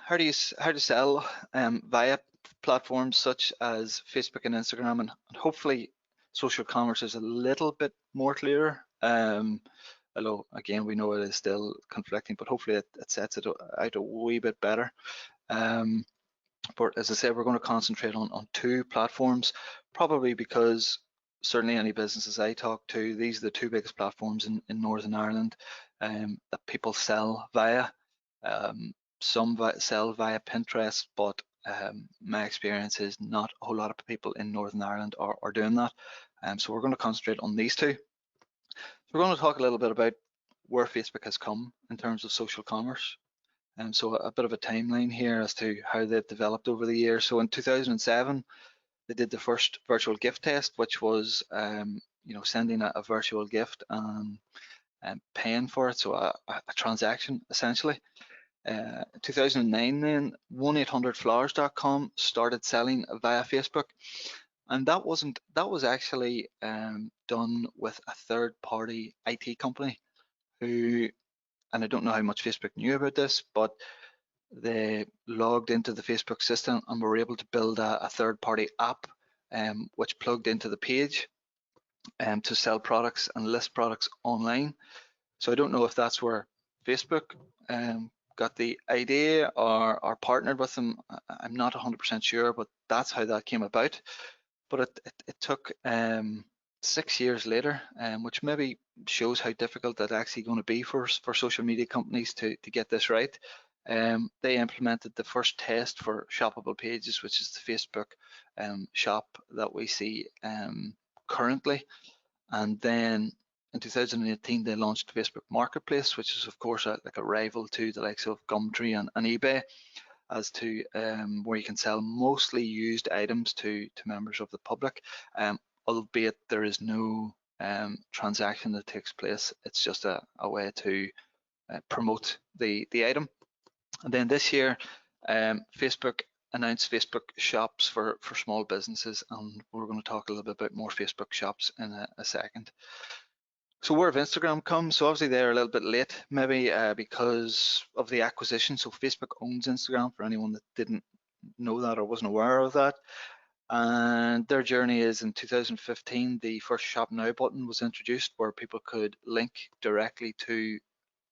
how to sell via platforms such as Facebook and Instagram, and hopefully social commerce is a little bit more clearer. Although again we know it is still conflicting, but hopefully it sets it out a wee bit better. But as I said, we're going to concentrate on two platforms, probably because certainly any businesses I talk to, these are the two biggest platforms in Northern Ireland that people sell via. Some sell via Pinterest, but my experience is not a whole lot of people in Northern Ireland are doing that. So we're going to concentrate on these two. So we're going to talk a little bit about where Facebook has come in terms of social commerce. So a bit of a timeline here as to how they've developed over the years. So in 2007, they did the first virtual gift test, which was sending a virtual gift and paying for it, so a transaction essentially. 2009 then, 1-800-Flowers.com started selling via Facebook, and that was actually done with a third-party IT company who, and I don't know how much Facebook knew about this, but they logged into the Facebook system and were able to build a third-party app which plugged into the page to sell products and list products online. So I don't know if that's where Facebook got the idea or partnered with them. I'm not 100% sure, but that's how that came about. But it took 6 years later, which maybe shows how difficult that's actually going to be for social media companies to get this right. They implemented the first test for shoppable pages, which is the Facebook shop that we see currently. And then in 2018, they launched Facebook Marketplace, which is of course like a rival to the likes of Gumtree and eBay, as to where you can sell mostly used items to members of the public, albeit there is no transaction that takes place. It's just a way to promote the item. And then this year, Facebook announced Facebook shops for small businesses, and we're going to talk a little bit about more Facebook shops in a second. So where have Instagram come? So obviously they're a little bit late, maybe because of the acquisition. So Facebook owns Instagram, for anyone that didn't know that or wasn't aware of that. And their journey is in 2015, the first Shop Now button was introduced, where people could link directly to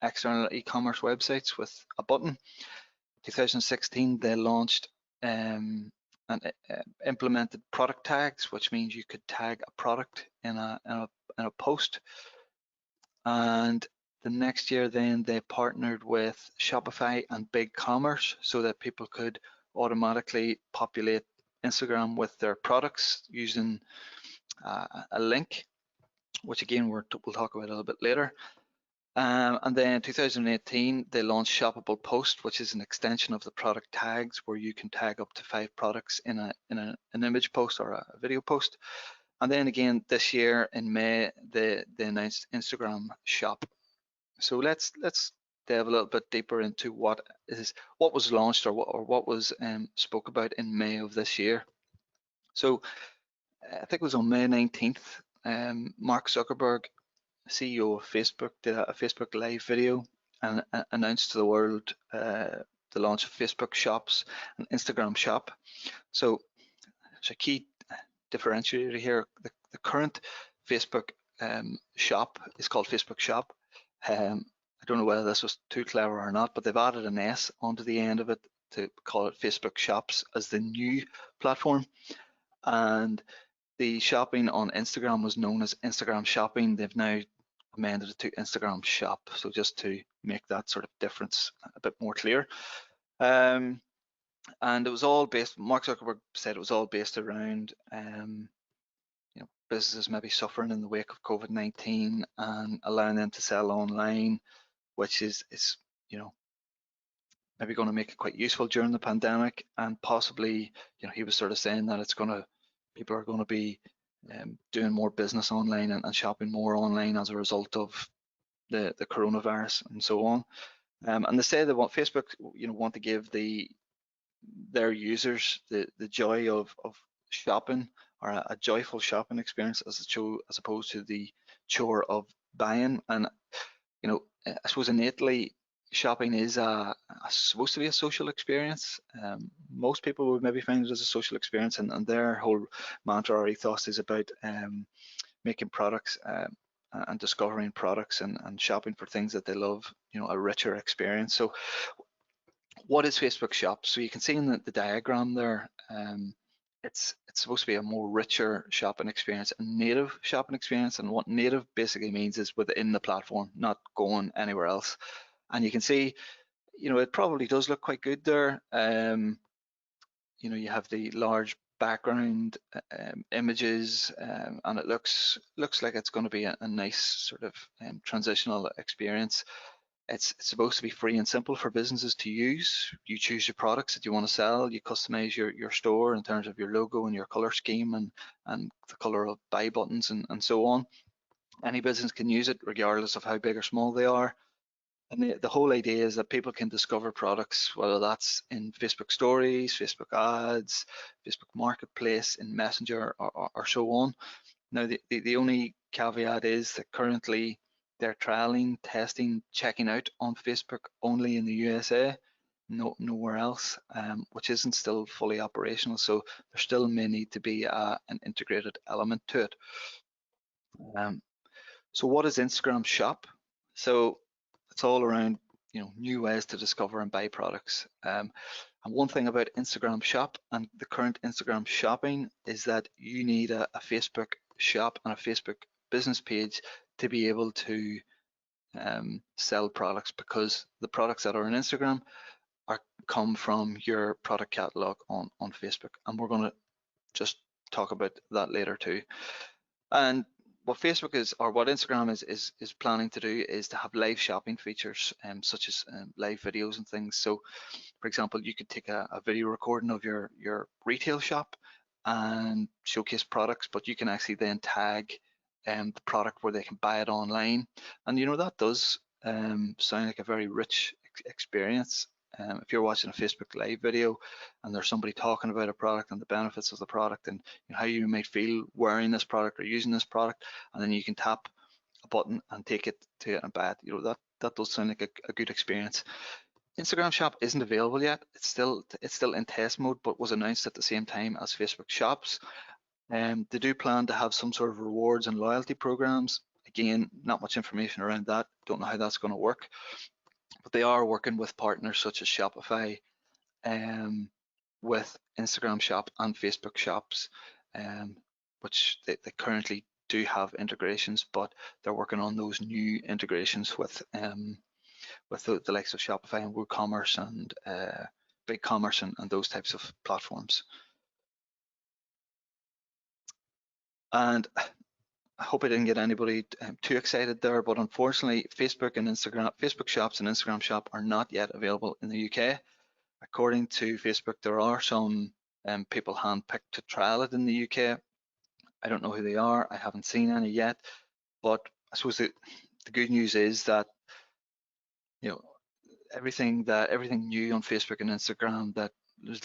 external e-commerce websites with a button. 2016, they launched and implemented product tags, which means you could tag a product in a post. And the next year then they partnered with Shopify and BigCommerce so that people could automatically populate Instagram with their products using a link, which again we'll talk about a little bit later. And then in 2018 they launched Shoppable Post, which is an extension of the product tags, where you can tag up to 5 products in an image post or a video post. And then again this year in May they announced Instagram Shop. So let's delve a little bit deeper into what was launched or what was spoke about in May of this year. So I think it was on May 19th, Mark Zuckerberg, CEO of Facebook, did a Facebook Live video and announced to the world the launch of Facebook Shops and Instagram Shop. So there's a key differentiator here. The current Facebook shop is called Facebook Shop. I don't know whether this was too clever or not, but they've added an S onto the end of it to call it Facebook Shops as the new platform. And the shopping on Instagram was known as Instagram Shopping. They've now amended it to Instagram Shop, so just to make that sort of difference a bit more clear. And it was all based, Mark Zuckerberg said it was all based around businesses maybe suffering in the wake of COVID-19 and allowing them to sell online, which is maybe going to make it quite useful during the pandemic. And possibly, he was sort of saying that people are going to be doing more business online and shopping more online as a result of the coronavirus and so on. And they say that what Facebook want to give their users the joy of shopping, or a joyful shopping experience as opposed to the chore of buying. And I suppose innately shopping is supposed to be a social experience. Most people would maybe find it as a social experience, and their whole mantra or ethos is about making products and discovering products and shopping for things that they love, a richer experience. So what is Facebook Shops? So you can see in the diagram there, it's supposed to be a more richer shopping experience, a native shopping experience. And what native basically means is within the platform, not going anywhere else. And you can see, it probably does look quite good there. You have the large background images, and it looks like it's going to be a nice sort of transitional experience. It's supposed to be free and simple for businesses to use. You choose your products that you want to sell. You customize your store in terms of your logo and your color scheme and the color of buy buttons and so on. Any business can use it regardless of how big or small they are. And the whole idea is that people can discover products, whether that's in Facebook stories, Facebook ads, Facebook Marketplace, in Messenger, or so on. Now, the only caveat is that currently they're trialing, testing, checking out on Facebook only in the USA, nowhere else, which isn't still fully operational. So there still may need to be an integrated element to it. So what is Instagram Shop? So it's all around, new ways to discover and buy products. And one thing about Instagram Shop and the current Instagram shopping is that you need a Facebook shop and a Facebook business page to be able to sell products, because the products that are on Instagram come from your product catalog on Facebook. And we're going to just talk about that later too. And what Facebook is, or what Instagram is planning to do, is to have live shopping features, such as live videos and things. So, for example, you could take a video recording of your retail shop and showcase products, but you can actually then tag the product where they can buy it online. And that does sound like a very rich experience. If you're watching a Facebook Live video and there's somebody talking about a product and the benefits of the product and how you might feel wearing this product or using this product, and then you can tap a button and take it to it and buy it, that does sound like a good experience. Instagram Shop isn't available yet. It's still in test mode, but was announced at the same time as Facebook Shops. They do plan to have some sort of rewards and loyalty programs. Again, not much information around that. Don't know how that's going to work. But they are working with partners such as Shopify, with Instagram Shop and Facebook Shops, which they currently do have integrations, but they're working on those new integrations with the likes of Shopify and WooCommerce and BigCommerce and those types of platforms. And I hope I didn't get anybody too excited there, but unfortunately, Facebook Shops and Instagram Shop are not yet available in the UK. According to Facebook, there are some people handpicked to trial it in the UK. I don't know who they are. I haven't seen any yet, but I suppose the good news is that everything new on Facebook and Instagram that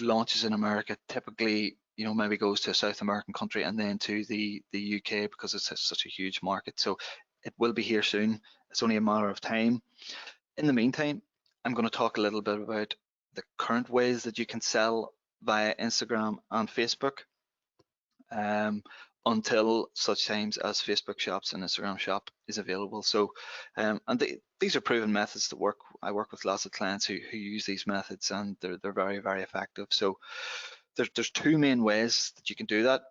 launches in America typically maybe goes to a South American country and then to the UK, because it's such a huge market. So it will be here soon. It's only a matter of time. In the meantime, I'm going to talk a little bit about the current ways that you can sell via Instagram and Facebook, until such times as Facebook Shops and Instagram Shop is available. So, and these are proven methods that work. I work with lots of clients who use these methods, and they're very, very effective. So there's two main ways that you can do that.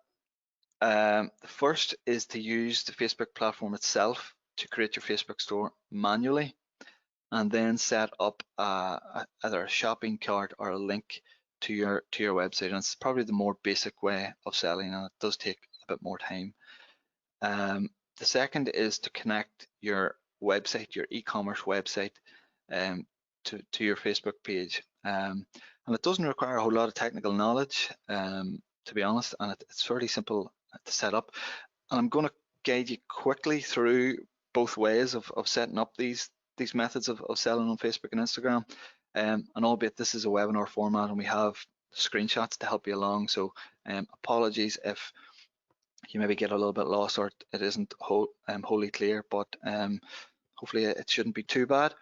The first is to use the Facebook platform itself to create your Facebook store manually, and then set up either a shopping cart or a link to your website. And it's probably the more basic way of selling, and it does take a bit more time. The second is to connect your website, your e-commerce website, to your Facebook page. And it doesn't require a whole lot of technical knowledge, to be honest, and it's fairly simple to set up. And I'm going to guide you quickly through both ways of setting up these methods of selling on Facebook and Instagram. And albeit this is a webinar format and we have screenshots to help you along, so apologies if you maybe get a little bit lost or it isn't wholly clear, but hopefully it shouldn't be too bad.